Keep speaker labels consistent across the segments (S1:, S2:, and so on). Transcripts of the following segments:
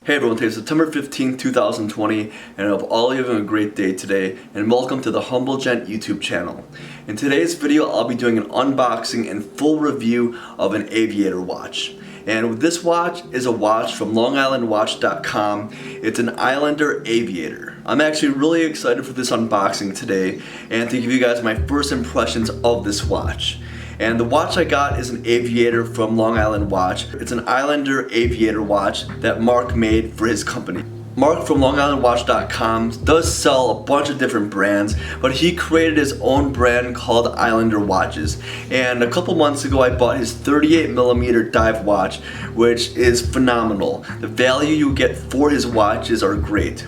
S1: Hey everyone, today is September 15th, 2020, and I hope all of you are having a great day today, and welcome to the Humble Gent YouTube channel. In today's video, I'll be doing an unboxing and full review of an Aviator watch. And this watch is a watch from longislandwatch.com. It's an Islander Aviator. I'm actually really excited for this unboxing today and to give you guys my first impressions of this watch. And the watch I got is an Aviator from Long Island Watch. It's an Islander Aviator watch that Mark made for his company. Mark from longislandwatch.com does sell a bunch of different brands, but he created his own brand called Islander watches. And a couple months ago I bought his 38mm dive watch, which is phenomenal. The value you get for his watches are great.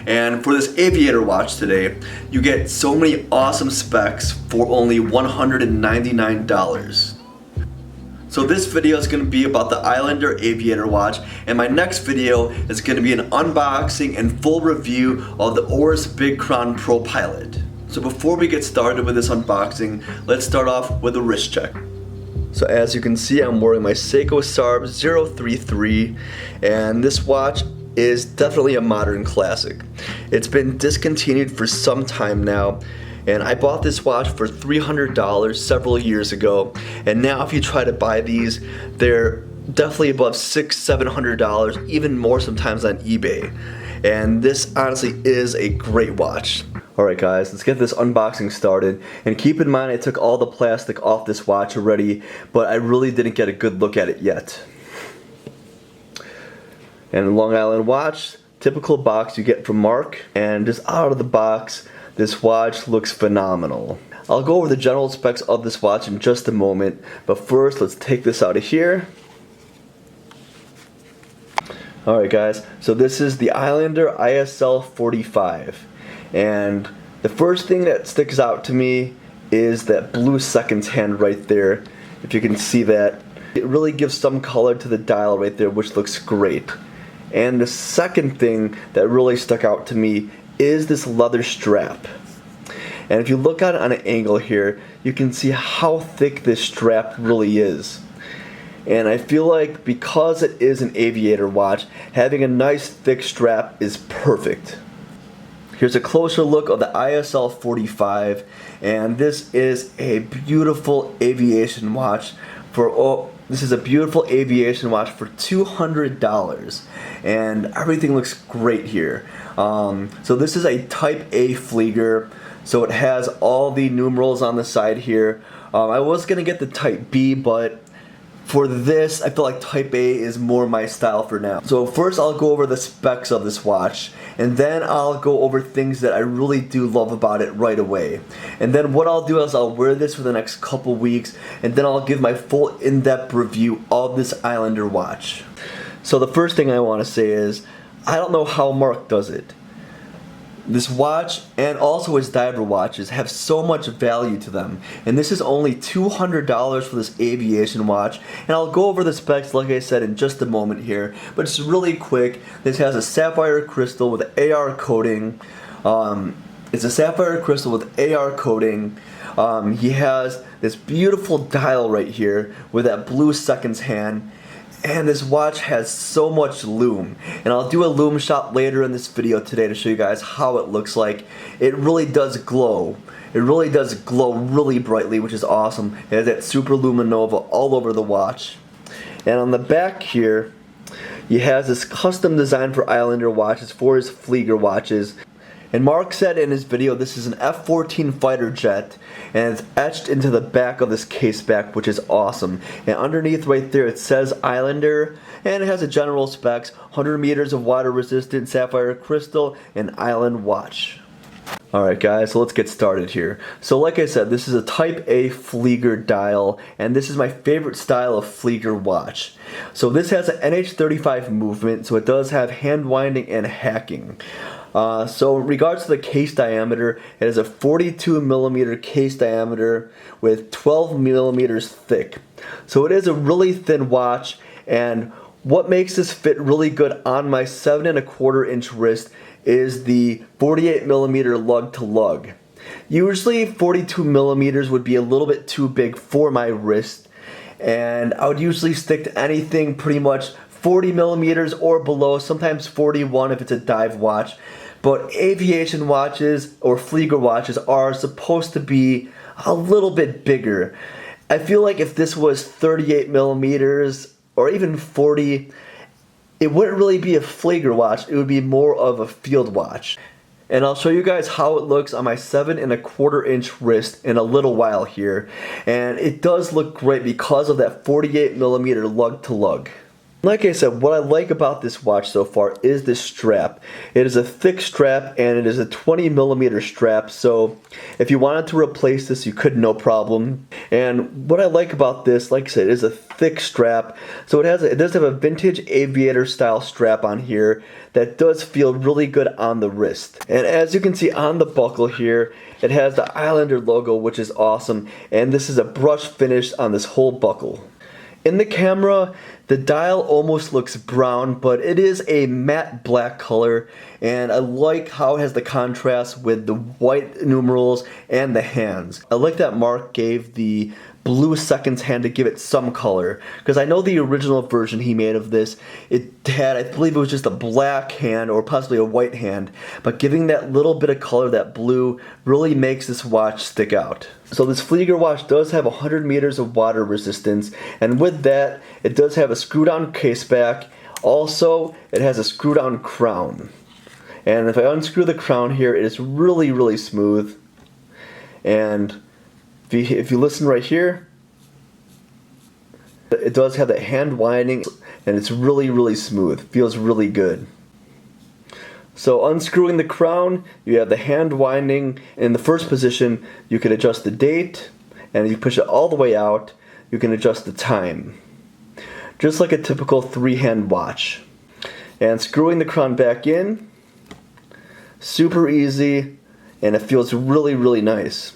S1: And for this Aviator watch today, you get so many awesome specs for only $199. So this video is going to be about the Islander Aviator watch, and my next video is going to be an unboxing and full review of the Oris Big Crown Pro Pilot. So before we get started with this unboxing, let's start off with a wrist check. So as you can see, I'm wearing my Seiko SARB 033, and this watch is definitely a modern classic. It's been discontinued for some time now, and I bought this watch for $300 several years ago, and now if you try to buy these, they're definitely above $600-700, even more sometimes on eBay. And this honestly is a great watch. Alright guys, let's get this unboxing started, and keep in mind I took all the plastic off this watch already, but I really didn't get a good look at it yet. And Long Island Watch, typical box you get from Mark, and just out of the box, this watch looks phenomenal. I'll go over the general specs of this watch in just a moment, but first let's take this out of here. Alright guys, so this is the Islander ISL-45, and the first thing that sticks out to me is that blue seconds hand right there. If you can see that, it really gives some color to the dial right there, which looks great. And the second thing that really stuck out to me is this leather strap. And if you look at it on an angle here, you can see how thick this strap really is. And I feel like because it is an Aviator watch, having a nice thick strap is perfect. Here's a closer look of the ISL-45, and this is a beautiful aviation watch for this is a beautiful aviation watch for $200, and everything looks great here. So this is a Type A Flieger, so it has all the numerals on the side here. I was gonna get the Type B, but for this, I feel like Type A is more my style for now. So first I'll go over the specs of this watch, and then I'll go over things that I really do love about it right away. And then what I'll do is I'll wear this for the next couple weeks, and then I'll give my full in-depth review of this Islander watch. So the first thing I want to say is, I don't know how Mark does it. This watch and also his diver watches have so much value to them, and this is only $200 for this aviation watch. And I'll go over the specs like I said in just a moment here, but just really quick, this has a sapphire crystal with AR coating. It's a sapphire crystal with AR coating. He has this beautiful dial right here with that blue seconds hand. And this watch has so much lume, and I'll do a lume shot later in this video today to show you guys how it looks like. It really does glow. It really does glow really brightly, which is awesome. It has that super luminova all over the watch. And on the back here, he has this custom design for Islander watches for his Flieger watches. And Mark said in his video this is an F-14 fighter jet, and it's etched into the back of this case back, which is awesome. And underneath right there it says Islander, and it has a general specs, 100 meters of water resistant sapphire crystal, and Island watch. Alright guys, so let's get started here. So like I said, this is a Type A Flieger dial, and this is my favorite style of Flieger watch. So this has an NH-35 movement, so it does have hand winding and hacking. So in regards to the case diameter, it is a 42mm case diameter with 12mm thick. So it is a really thin watch, and what makes this fit really good on my 7¼ inch wrist is the 48mm lug to lug. Usually 42mm would be a little bit too big for my wrist, and I would usually stick to anything pretty much 40 millimeters or below, sometimes 41 if it's a dive watch. But aviation watches or Flieger watches are supposed to be a little bit bigger. I feel like if this was 38 millimeters or even 40, it wouldn't really be a Flieger watch, it would be more of a field watch. And I'll show you guys how it looks on my 7¼ inch wrist in a little while here. And it does look great because of that 48 millimeter lug to lug. Like I said, what I like about this watch so far is this strap. It is a thick strap and it is a 20 millimeter strap, so if you wanted to replace this, you could, no problem. And what I like about this, like I said, it is a thick strap, so it does have a vintage aviator style strap on here that does feel really good on the wrist. And as you can see on the buckle here, it has the Islander logo, which is awesome, and this is a brush finish on this whole buckle. In the camera, the dial almost looks brown, but it is a matte black color, and I like how it has the contrast with the white numerals and the hands. I like that Mark gave the blue seconds hand to give it some color, because I know the original version he made of this, it had, I believe it was just a black hand or possibly a white hand, but giving that little bit of color, that blue, really makes this watch stick out. So this Flieger watch does have 100 meters of water resistance, and with that, it does have a screw-down case back. Also, it has a screw-down crown. And if I unscrew the crown here, it is really, really smooth. And if you listen right here, it does have that hand winding, and it's really, really smooth. Feels really good. So unscrewing the crown, you have the hand winding. In the first position, you can adjust the date, and if you push it all the way out, you can adjust the time. Just like a typical 3-hand watch. And screwing the crown back in, super easy, and it feels really, really nice.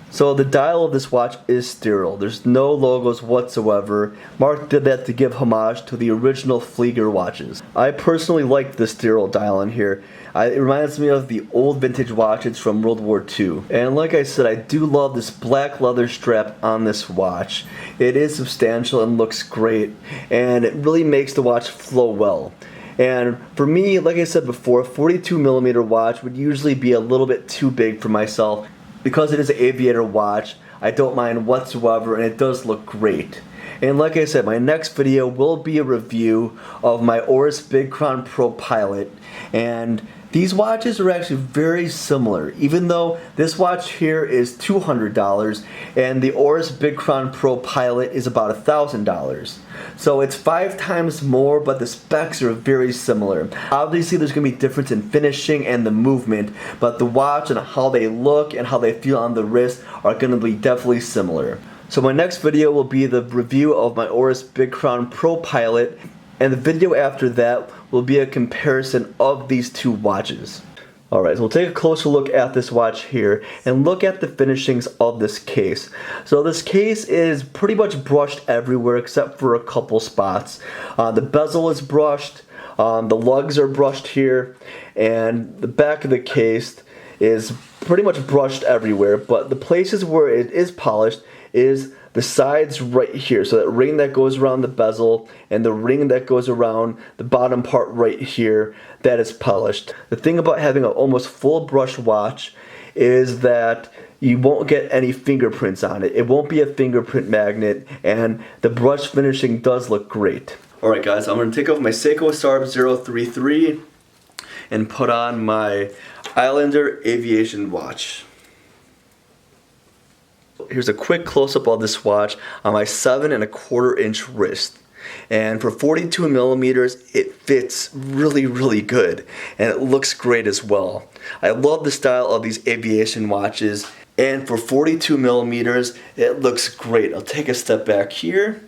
S1: So the dial of this watch is sterile. There's no logos whatsoever. Mark did that to give homage to the original Flieger watches. I personally like the sterile dial in here. It reminds me of the old vintage watches from World War II. And like I said, I do love this black leather strap on this watch. It is substantial and looks great, and it really makes the watch flow well. And for me, like I said before, a 42 millimeter watch would usually be a little bit too big for myself. Because it is an aviator watch, I don't mind whatsoever, and it does look great. And like I said, my next video will be a review of my Oris Big Crown Pro Pilot, and these watches are actually very similar, even though this watch here is $200 and the Oris Big Crown Pro Pilot is about $1,000. So it's 5 times more, but the specs are very similar. Obviously there's going to be difference in finishing and the movement, but the watch and how they look and how they feel on the wrist are going to be definitely similar. So my next video will be the review of my Oris Big Crown Pro Pilot, and the video after that will be a comparison of these two watches. Alright, so we'll take a closer look at this watch here and look at the finishings of this case. So this case is pretty much brushed everywhere except for a couple spots. The bezel is brushed, the lugs are brushed here, and the back of the case is pretty much brushed everywhere, but the places where it is polished is the sides right here. So that ring that goes around the bezel and the ring that goes around the bottom part right here, that is polished. The thing about having an almost full brush watch is that you won't get any fingerprints on it. It won't be a fingerprint magnet, and the brush finishing does look great. Alright guys, I'm going to take off my Seiko Sarb 033 and put on my Islander Aviation watch. Here's a quick close-up of this watch on my 7¼ inch wrist. And for 42 millimeters, it fits really, really good. And it looks great as well. I love the style of these aviation watches. And for 42 millimeters, it looks great. I'll take a step back here.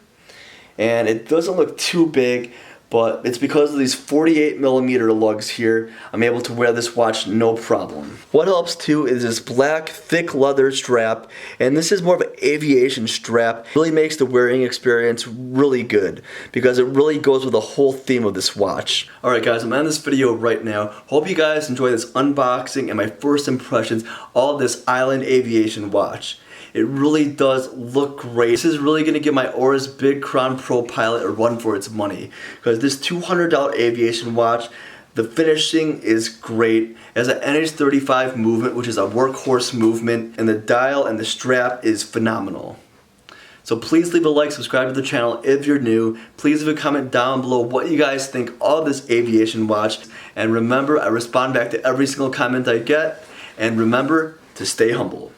S1: And it doesn't look too big, but it's because of these 48 millimeter lugs here, I'm able to wear this watch no problem. What helps too is this black thick leather strap, and this is more of an aviation strap. It really makes the wearing experience really good because it really goes with the whole theme of this watch. Alright guys, I'm on this video right now. Hope you guys enjoy this unboxing and my first impressions of this Islander Aviation watch. it really does look great. This is really going to give my Oris Big Crown Pro Pilot a run for its money, because this $200 aviation watch, the finishing is great. It has an NH-35 movement, which is a workhorse movement, and the dial and the strap is phenomenal. So please leave a like, subscribe to the channel if you're new. Please leave a comment down below what you guys think of this aviation watch. And remember, I respond back to every single comment I get. And remember to stay humble.